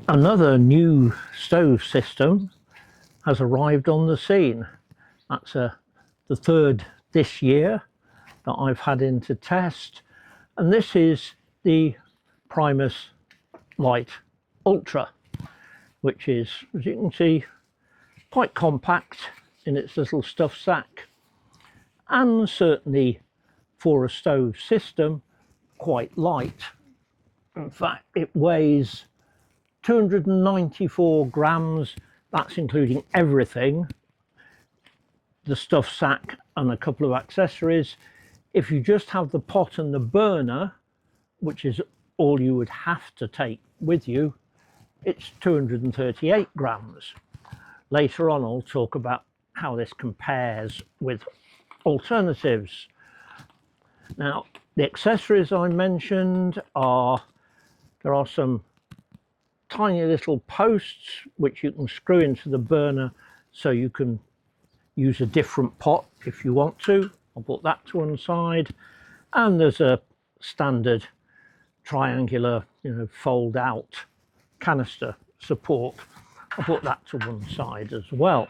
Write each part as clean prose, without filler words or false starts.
Another new stove system has arrived on the scene. That's the third this year that I've had into test, and this is the Primus Lite Ultra, which is, as you can see, quite compact in its little stuff sack, and certainly for a stove system quite light. In fact, it weighs 294 grams. That's including everything, the stuff sack and a couple of accessories. If you just have the pot and the burner, which is all you would have to take with you, it's 238 grams. Later on I'll talk about how this compares with alternatives. Now, the accessories I mentioned there are some tiny little posts which you can screw into the burner so you can use a different pot if you want to. I'll put that to one side, and there's a standard triangular, fold out canister support. I'll put that to one side as well.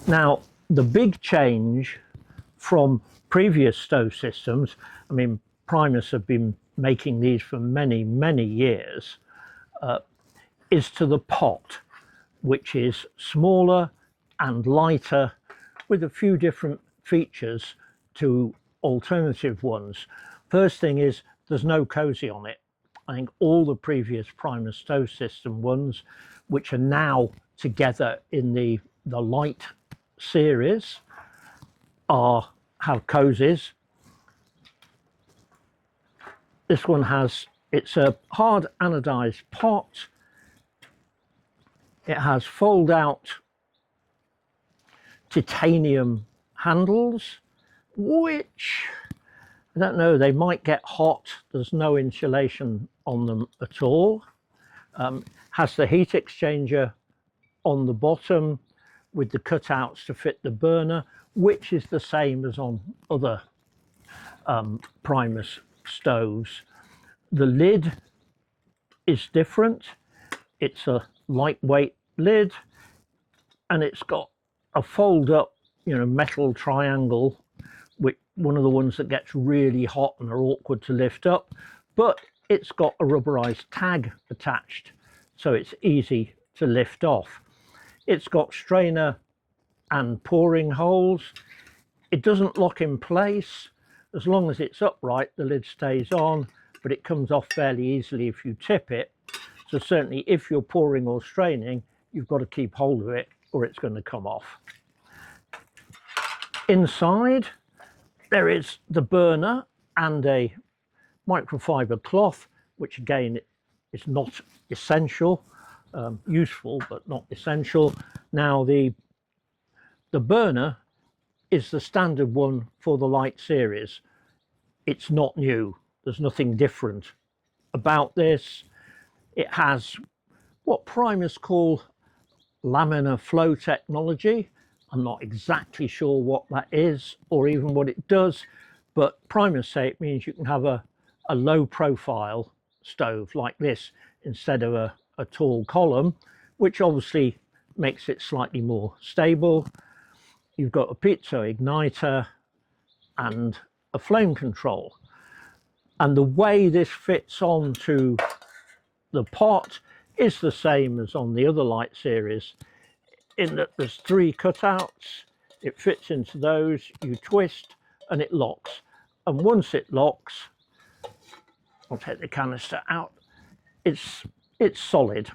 Now, the big change from previous stove systems, I mean, Primus have been making these for many, many years, is to the pot, which is smaller and lighter with a few different features to alternative ones. First thing is there's no cozy on it. I think all the previous Primus stove system ones, which are now together in the Lite series, have cozies. This one it's a hard anodized pot. It has fold out titanium handles, which, I don't know, they might get hot. There's no insulation on them at all. Has the heat exchanger on the bottom with the cutouts to fit the burner, which is the same as on other Primus stoves. The lid is different. It's a lightweight lid, and it's got a fold up, metal triangle, which one of the ones that gets really hot and are awkward to lift up, but it's got a rubberized tag attached, so it's easy to lift off. It's got strainer and pouring holes. It doesn't lock in place. As long as it's upright, the lid stays on, but it comes off fairly easily if you tip it. So certainly if you're pouring or straining, you've got to keep hold of it or it's going to come off. Inside, there is the burner and a microfiber cloth, which again is not essential, useful but not essential. Now the burner is the standard one for the Lite series. It's not new. There's nothing different about this. It has what Primus call laminar flow technology. I'm not exactly sure what that is or even what it does, but Primus say it means you can have a low profile stove like this instead of a tall column, which obviously makes it slightly more stable. You've got a piezo igniter and a flame control. And the way this fits onto the pot is the same as on the other Lite series, in that there's 3 cutouts. It fits into those, you twist and it locks. And once it locks, I'll take the canister out, it's solid.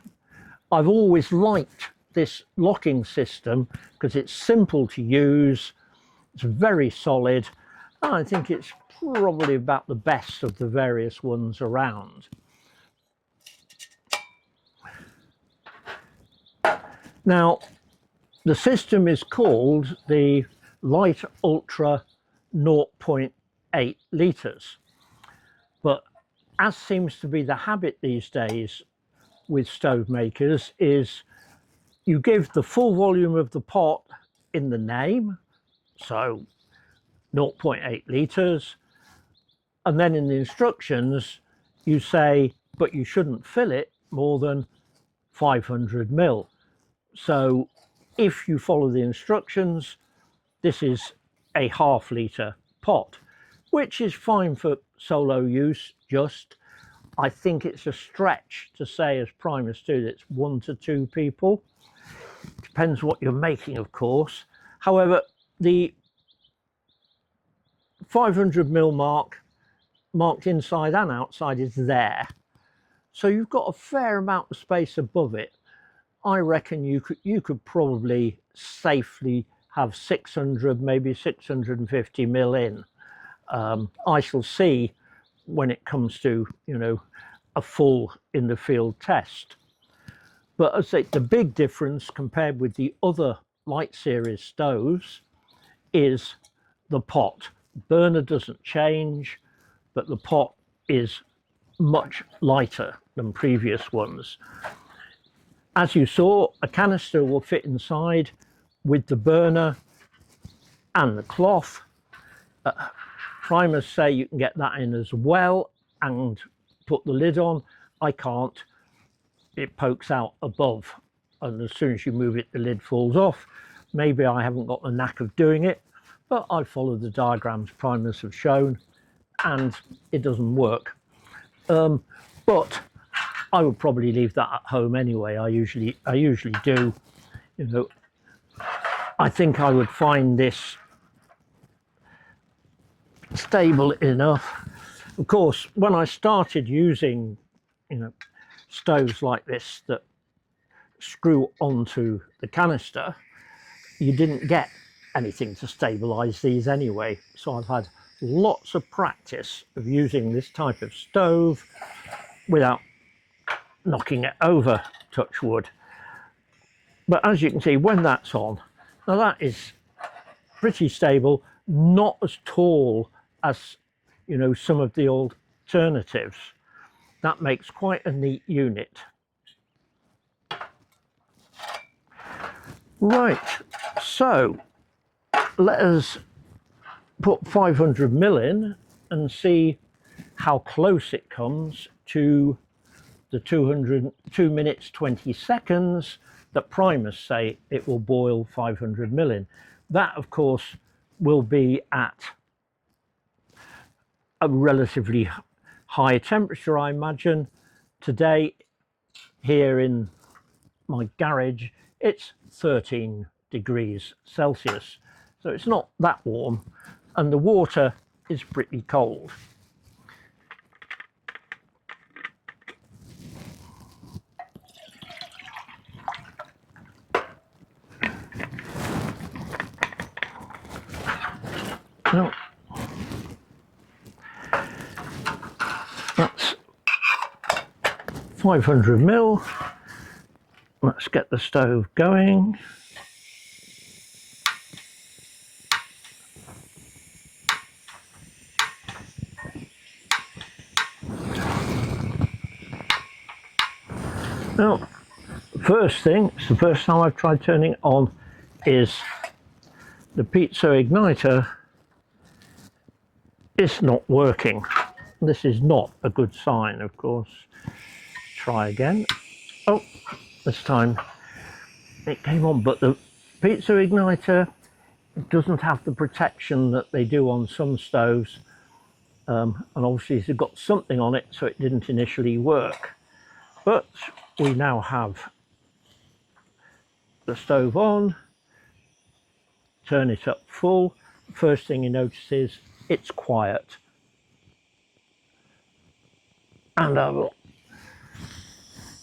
I've always liked this locking system because it's simple to use, it's very solid, and I think it's probably about the best of the various ones around. Now, the system is called the Lite Ultra 0.8 litres, but as seems to be the habit these days with stove makers, is you give the full volume of the pot in the name, so 0.8 litres, and then in the instructions you say, but you shouldn't fill it more than 500 ml. So if you follow the instructions, this is a ½ litre pot, which is fine for solo use. Just, I think it's a stretch to say, as Primus do, that it's 1 to 2 people. Depends what you're making, of course. However, the 500 ml marked inside and outside is there, so you've got a fair amount of space above it. I reckon you could probably safely have 600, maybe 650 ml in. I shall see when it comes to, you know, a full in the field test. But as I say, the big difference compared with the other Light series stoves is the pot. Burner doesn't change, but the pot is much lighter than previous ones. As you saw, a canister will fit inside with the burner and the cloth. Primus say you can get that in as well and put the lid on. I can't. It pokes out above, and as soon as you move it, the lid falls off. Maybe I haven't got the knack of doing it, but I follow the diagrams Primus have shown and it doesn't work. But I would probably leave that at home anyway. I usually do. You know, I think I would find this stable enough. Of course, when I started using, you know, stoves like this that screw onto the canister, you didn't get anything to stabilize these anyway. So I've had lots of practice of using this type of stove without knocking it over, touch wood. But as you can see, when that's on, now that is pretty stable, not as tall as, you know, some of the alternatives. That makes quite a neat unit. Right, so let us put 500 ml in and see how close it comes to the 2 minutes 20 seconds that Primus say it will boil 500 ml in. That, of course, will be at a relatively high temperature, I imagine. Today, here in my garage, it's 13 degrees Celsius, so it's not that warm, and the water is pretty cold. Now, that's 500 ml. Let's get the stove going. Now, first thing, it's the first time I've tried turning it on, is the pizza igniter is not working. This is not a good sign, of course. Try again. Oh, this time it came on, but the pizza igniter doesn't have the protection that they do on some stoves, and obviously it's got something on it, so it didn't initially work. But we now have the stove on. Turn it up full. First thing you notice is it's quiet, and I will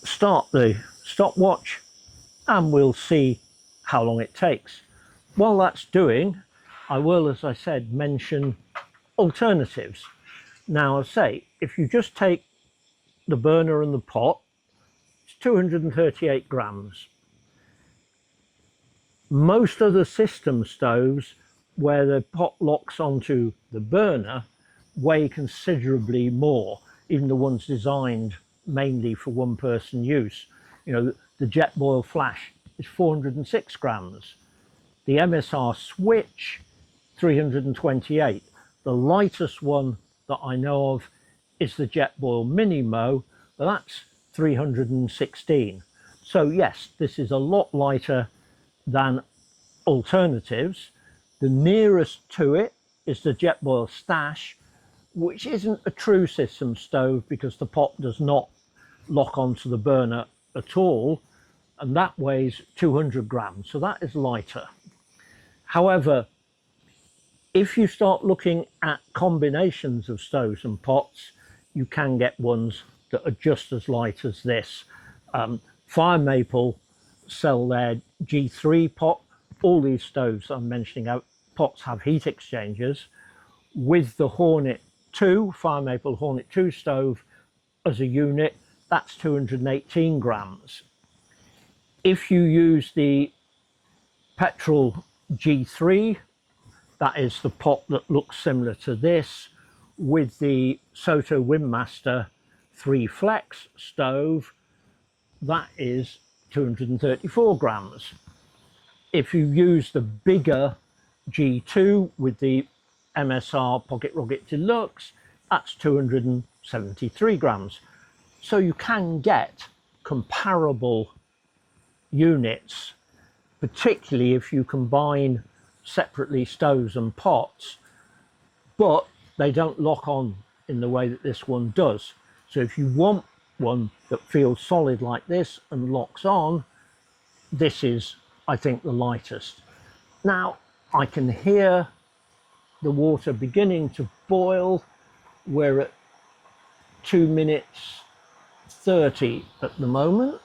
start the stopwatch and we'll see how long it takes. While that's doing, I will, as I said, mention alternatives. Now, I say, if you just take the burner and the pot, it's 238 grams. Most other system stoves, where the pot locks onto the burner, weigh considerably more, even the ones designed mainly for one person use. You know, the Jetboil Flash is 406 grams. The MSR Switch, 328. The lightest one that I know of is the Jetboil MicroMo, but that's 316. So yes, this is a lot lighter than alternatives. The nearest to it is the Jetboil Stash, which isn't a true system stove because the pot does not lock onto the burner at all, and that weighs 200 grams, so that is lighter. However, if you start looking at combinations of stoves and pots, you can get ones that are just as light as this. Fire Maple sell their G3 pot. All these stoves I'm mentioning out, pots have heat exchangers. With the Hornet 2, Fire Maple Hornet 2 stove as a unit, that's 218 grams. If you use the petrol G3, that is the pot that looks similar to this, with the Soto Windmaster 3 Flex stove, that is 234 grams. If you use the bigger G2 with the MSR Pocket Rocket Deluxe, that's 273 grams. So you can get comparable units, particularly if you combine separately stoves and pots, but they don't lock on in the way that this one does. So if you want one that feels solid like this and locks on, this is, I think, the lightest. Now I can hear the water beginning to boil. We're at 2 minutes 30 at the moment,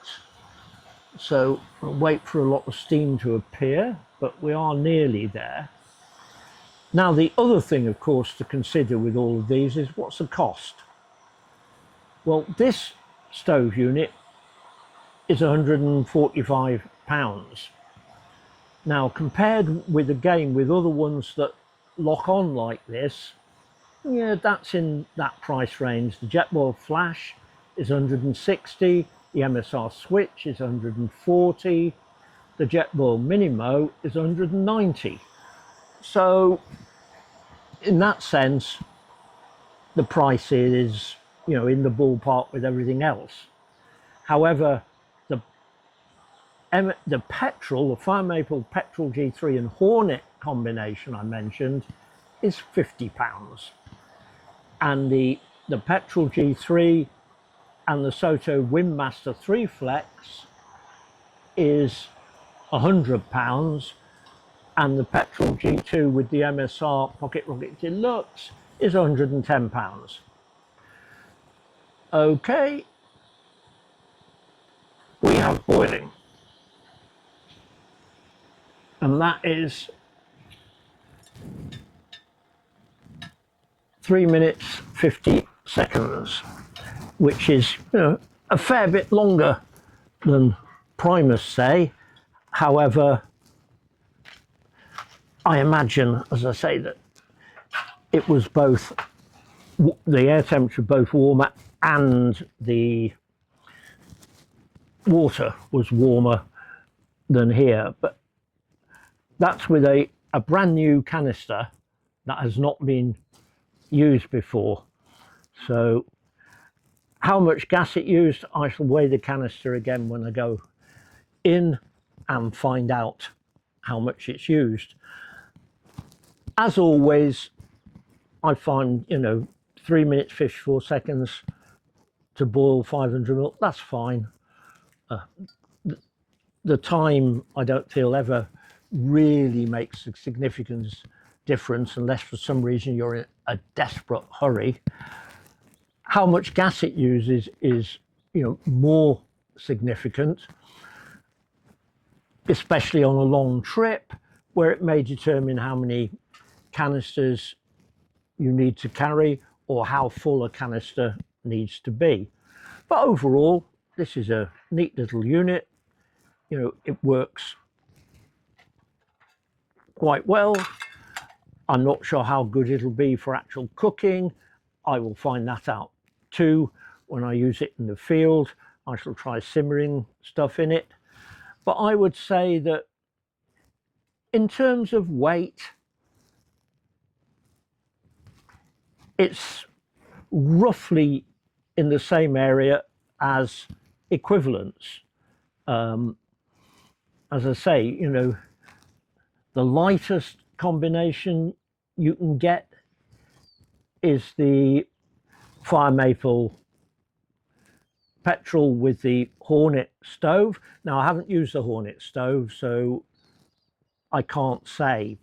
so I'll wait for a lot of steam to appear, but we are nearly there. Now the other thing, of course, to consider with all of these is what's the cost. Well, this stove unit is £145. Now compared with, again, with other ones that lock on like this, yeah, that's in that price range. The Jetboil Flash is 160, the MSR Switch is 140, the Jetboil MicroMo is 190. So in that sense, the price is, you know, in the ballpark with everything else. However, the petrol, the Fire Maple Petrol G3 and Hornet combination I mentioned is £50. And the Petrol G3 and the Soto Windmaster 3 Flex is £100, and the Petrol G2 with the MSR Pocket Rocket Deluxe is £110. Okay, we have boiling, and that is 3 minutes 50 seconds, which is, you know, a fair bit longer than Primus say. However, I imagine, as I say, that it was both, the air temperature both warmer and the water was warmer than here. But that's with a brand new canister that has not been used before. So how much gas it used, I shall weigh the canister again when I go in and find out how much it's used. As always, I find, you know, 3 minutes 54 seconds to boil 500 ml, that's fine. The time, I don't feel, ever really makes a significant difference unless for some reason you're in a desperate hurry. How much gas it uses is, you know, more significant, especially on a long trip, where it may determine how many canisters you need to carry or how full a canister needs to be. But overall, this is a neat little unit. You know, it works quite well. I'm not sure how good it'll be for actual cooking. I will find that out too when I use it in the field. I shall try simmering stuff in it. But I would say that in terms of weight, it's roughly in the same area as equivalents. As I say, you know, the lightest combination you can get is the fire maple petrol with the Hornet stove. Now, I haven't used the Hornet stove, so I can't say,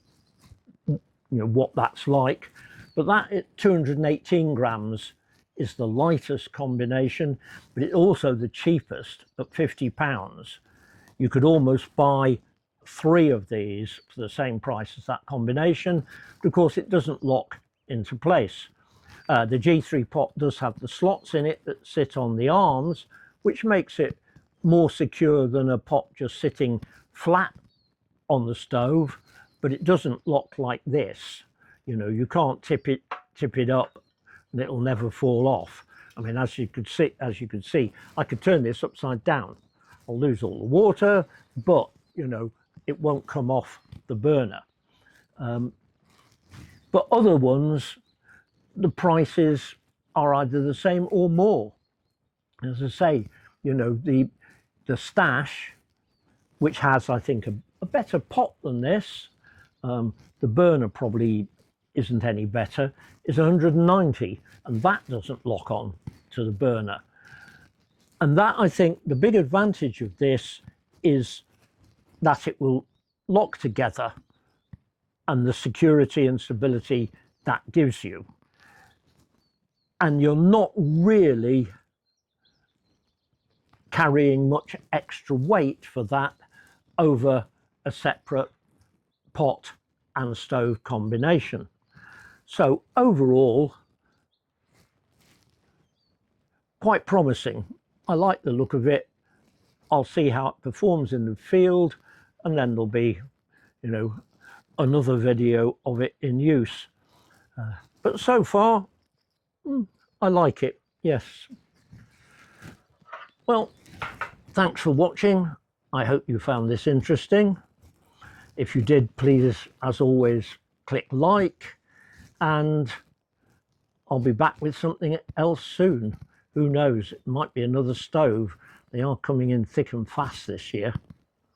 you know, what that's like, but that at 218 grams is the lightest combination, but it's also the cheapest at £50. You could almost buy 3 of these for the same price as that combination, but of course it doesn't lock into place. The G3 pot does have the slots in it that sit on the arms, which makes it more secure than a pot just sitting flat on the stove, but it doesn't lock like this. You know, you can't tip it up and it'll never fall off. I mean, as you could see, I could turn this upside down. I'll lose all the water, but you know, it won't come off the burner. But other ones, the prices are either the same or more. As I say, you know, the Stash, which has, I think, a better pot than this, the burner probably isn't any better, is 190, and that doesn't lock on to the burner. And that, I think, the big advantage of this is that it will lock together and the security and stability that gives you. And you're not really carrying much extra weight for that over a separate pot and stove combination. So overall, quite promising. I like the look of it. I'll see how it performs in the field, and then there'll be, you know, another video of it in use. But so far, I like it, yes. Well, thanks for watching. I hope you found this interesting. If you did, please, as always, click like, and I'll be back with something else soon. Who knows, it might be another stove. They are coming in thick and fast this year.